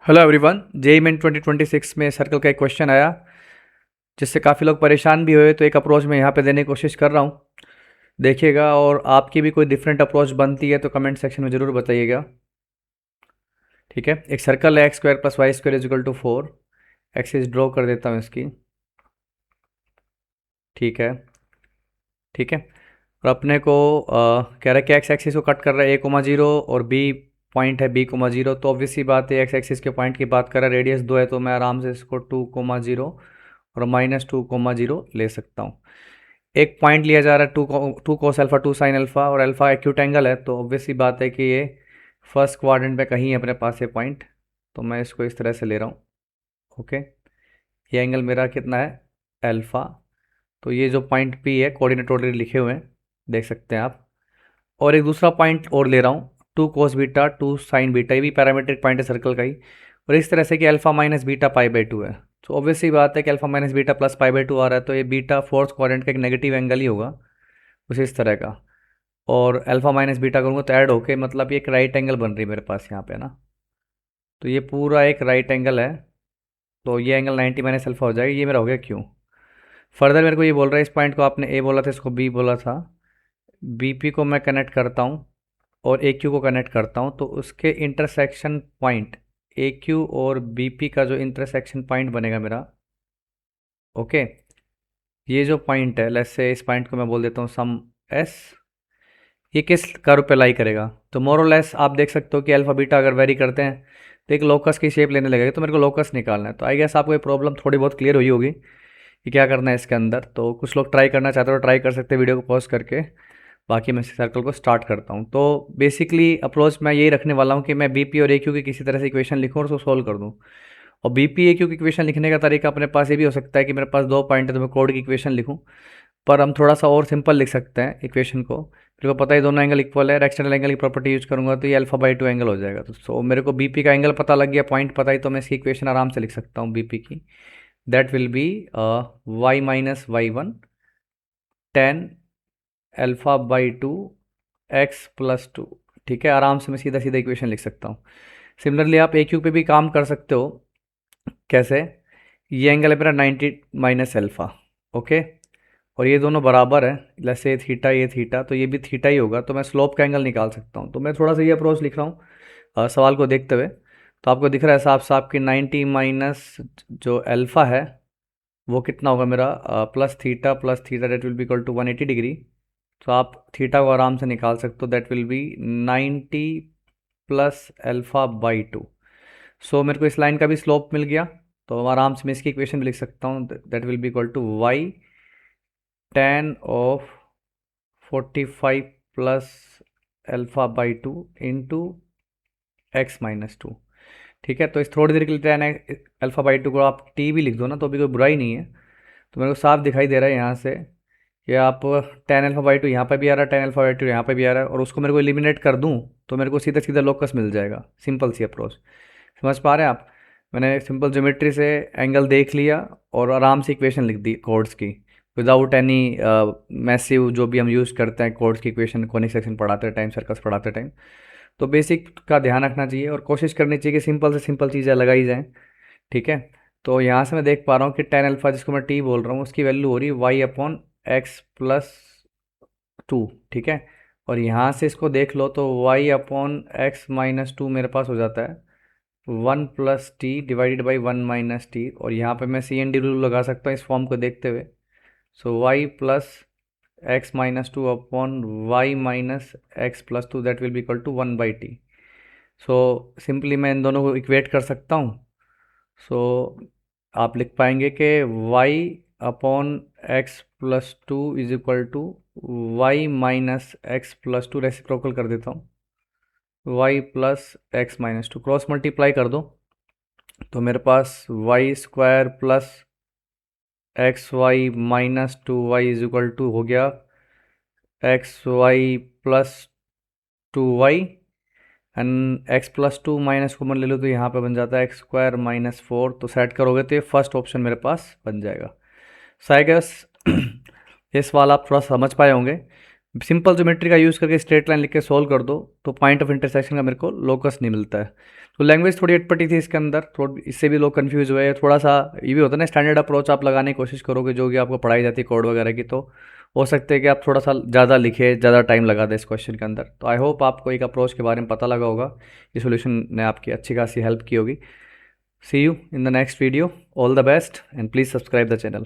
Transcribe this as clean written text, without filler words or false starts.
Hello everyone. JEE main 2026 में circle का एक क्वेश्चन आया जिससे काफ़ी लोग परेशान भी हुए, तो एक अप्रोच मैं यहाँ पे देने की कोशिश कर रहा हूँ। देखिएगा, और आपकी भी कोई डिफरेंट अप्रोच बनती है तो कमेंट सेक्शन में ज़रूर बताइएगा। ठीक है, एक सर्कल है x square plus y square is equal to 4। Axis draw कर देता हूँ इसकी। ठीक है, ठीक है। और अपने को कह रहा है कि एक्स एक्सिस को कट कर रहा है a,0 और बी पॉइंट है b,0, तो ऑब्वियसली बात है एक्स एक्सिस के पॉइंट की बात कर रहा है, रेडियस 2 है, तो मैं आराम से इसको 2,0 और -2,0 ले सकता हूँ। एक पॉइंट लिया जा रहा है two cos alpha 2 sine alpha, और अल्फ़ा एक्यूट एंगल है, तो ऑब्वियसली बात है कि ये फर्स्ट क्वाड्रेंट में कहीं है अपने पास ये पॉइंट, तो मैं इसको इस तरह से ले रहा हूँ। ओके, ये एंगल मेरा कितना है, अल्फ़ा। तो ये जो पॉइंट पी है, कोऑर्डिनेट ऑलरेडी लिखे हुए हैं, देख सकते हैं आप। और एक दूसरा पॉइंट और ले रहा हूँ, 2 cos बीटा 2 साइन बीटा, ये भी पैरामीट्रिक पॉइंट है सर्कल का ही, और इस तरह से कि अल्फ़ा माइनस बीटा π/2 है। तो ऑब्वियसली बात है कि अल्फ़ा माइनस बीटा प्लस π/2 आ रहा है, तो ये बीटा फोर्थ क्वाड्रेंट का एक नेगेटिव एंगल ही होगा कुछ इस तरह का। और अल्फ़ा माइनस बीटा करूँगा तो ऐड होके मतलब ये एक राइट एंगल बन रही है मेरे पास यहाँ पे ना। तो ये पूरा एक राइट एंगल है, तो ये एंगल 90 माइनस अल्फ़ा हो जाएगा। ये मेरा हो गया क्यों। फर्दर मेरे को ये बोल रहा है, इस पॉइंट को आपने ए बोला था, इसको बी बोला था, बी पी को मैं कनेक्ट करता हूँ और ए क्यू को कनेक्ट करता हूँ, तो उसके इंटरसेक्शन पॉइंट ए क्यू और बी पी का जो इंटरसेक्शन पॉइंट बनेगा मेरा, ओके, ये जो पॉइंट है, लेट्स से इस पॉइंट को मैं बोल देता हूँ सम एस, ये किस कर्व पे लाई करेगा। तो मोर और लेस आप देख सकते हो कि अल्फा बीटा अगर वेरी करते हैं तो एक लोकस की शेप लेने लगेगा, तो मेरे को लोकस निकालना है। तो आई गेस आपको ये प्रॉब्लम थोड़ी बहुत क्लियर हुई होगी कि क्या करना है इसके अंदर। तो कुछ लोग ट्राई करना चाहते हो ट्राई कर सकते हैं वीडियो को पॉज करके, बाकी मैं सर्कल को स्टार्ट करता हूँ। तो बेसिकली अप्रोच मैं यही रखने वाला हूँ कि मैं बी पी और ए क्यू की किसी तरह से इक्वेशन लिखूँ और उसको सोल्व कर दूँ। और बी पी ए क्यू की इक्वेशन लिखने का तरीका अपने पास ये भी हो सकता है कि मेरे पास दो पॉइंट है तो मैं कोड की इक्वेशन लिखूँ, पर हम थोड़ा सा और सिंपल लिख सकते हैं इक्वेशन को। मेरे को पता है दोनों एंगल इक्वल है, एक्सटर्नल एंगल की प्रॉपर्टी यूज करूंगा तो ये अल्फा/2 एंगल हो जाएगा। तो सो मेरे को बीपी का एंगल पता लग गया, पॉइंट पता ही, तो मैं इसकी इक्वेशन आराम से लिख सकता हूँ बीपी की। That will B y-y1 tan α/2 x+2। ठीक है, आराम से मैं सीधा सीधा इक्वेशन लिख सकता हूँ। सिमिलरली आप ए क्यू पे भी काम कर सकते हो। कैसे, ये एंगल है मेरा 90 माइनस अल्फ़ा, ओके, और ये दोनों बराबर है, जैसे ये थीटा तो ये भी थीटा ही होगा, तो मैं स्लोप का एंगल निकाल सकता हूँ। तो मैं थोड़ा सा ये अप्रोच लिख रहा हूँ सवाल को देखते हुए। तो आपको दिख रहा है साफ साफ कि 90 माइनस जो अल्फ़ा है वो कितना होगा मेरा, plus theta that will be equal to 180 degree. तो आप थीटा को आराम से निकाल सकते हो, दैट विल बी 90 प्लस अल्फ़ा/2। सो मेरे को इस लाइन का भी स्लोप मिल गया, तो आराम से मैं इसकी इक्वेशन भी लिख सकता हूँ, that will be equal to Y tan of 45 plus alpha into x-2। ठीक है, तो इस थोड़ी देर के लिए tan अल्फ़ा/2 को आप t भी लिख दो ना, तो भी कोई बुराई नहीं है। तो मेरे को साफ दिखाई दे रहा है यहाँ से कि आप tan अल्फ़ा/2 यहाँ पे भी आ रहा है, tan अल्फ़ा/2 यहाँ पे भी आ रहा है, और उसको मेरे को एलिमिनेट कर दूँ तो मेरे को सीधा सीधा लोकस मिल जाएगा। सिंपल सी अप्रोच, समझ पा रहे हैं आप। मैंने सिंपल ज्योमेट्री से एंगल देख लिया और आराम से इक्वेशन लिख दी कोड्स की, विदाउट एनी मैसिव जो भी हम यूज़ करते हैं कोड्स की इक्वेशन, कॉनिक सेक्शन पढ़ाते टाइम, सर्कल्स पढ़ाते टाइम। तो बेसिक का ध्यान रखना चाहिए और कोशिश करनी चाहिए कि सिंपल से सिंपल चीज़ें लगाई जाएँ। ठीक है, तो यहाँ से मैं देख पा रहा हूँ कि tan अल्फ़ा जिसको मैं t बोल रहा हूँ उसकी वैल्यू हो रही है y/x+2। ठीक है, और यहाँ से इसको देख लो तो y/x-2 मेरे पास हो जाता है 1+t/1 - t, और यहाँ पे मैं CND रूल लगा सकता हूँ इस फॉर्म को देखते हुए। So y+x-2 upon y-x+2 that will be equal to 1/t। So simply मैं इन दोनों को इक्वेट कर सकता हूँ। सो आप लिख पाएंगे कि y/x+2 is equal to y-x+2, reciprocal कर देता हूँ, y+x-2 क्रॉस मल्टीप्लाई कर दो तो मेरे पास y² plus xy-2y is equal to हो गया xy+2y, and x+2 minus common ले लो तो यहाँ पे बन जाता है x² - 4। तो सेट करोगे तो ये फर्स्ट ऑप्शन मेरे पास बन जाएगा। सो आई गेस ये सवाल आप थोड़ा समझ पाए होंगे। सिंपल ज्योमेट्री का यूज़ करके स्ट्रेट लाइन लिख के सोल्व कर दो तो पॉइंट ऑफ इंटरसेक्शन का मेरे को लोकस नहीं मिलता है। तो लैंग्वेज थोड़ी अटपटी थी इसके अंदर, थोड़ी इससे भी लोग कन्फ्यूज हुए। थोड़ा सा ये भी होता है ना, स्टैंडर्ड अप्रोच आप लगाने की कोशिश करोगे जो कि आपको पढ़ाई जाती है कोड वगैरह की, तो हो सकता है कि आप थोड़ा सा ज़्यादा लिखे, ज़्यादा टाइम लगा दें इस क्वेश्चन के अंदर। तो आई होप आपको एक अप्रोच के बारे में पता लगा होगा, ये सोल्यूशन ने आपकी अच्छी खासी हेल्प की होगी। See you in the next video, all the best and please subscribe the channel.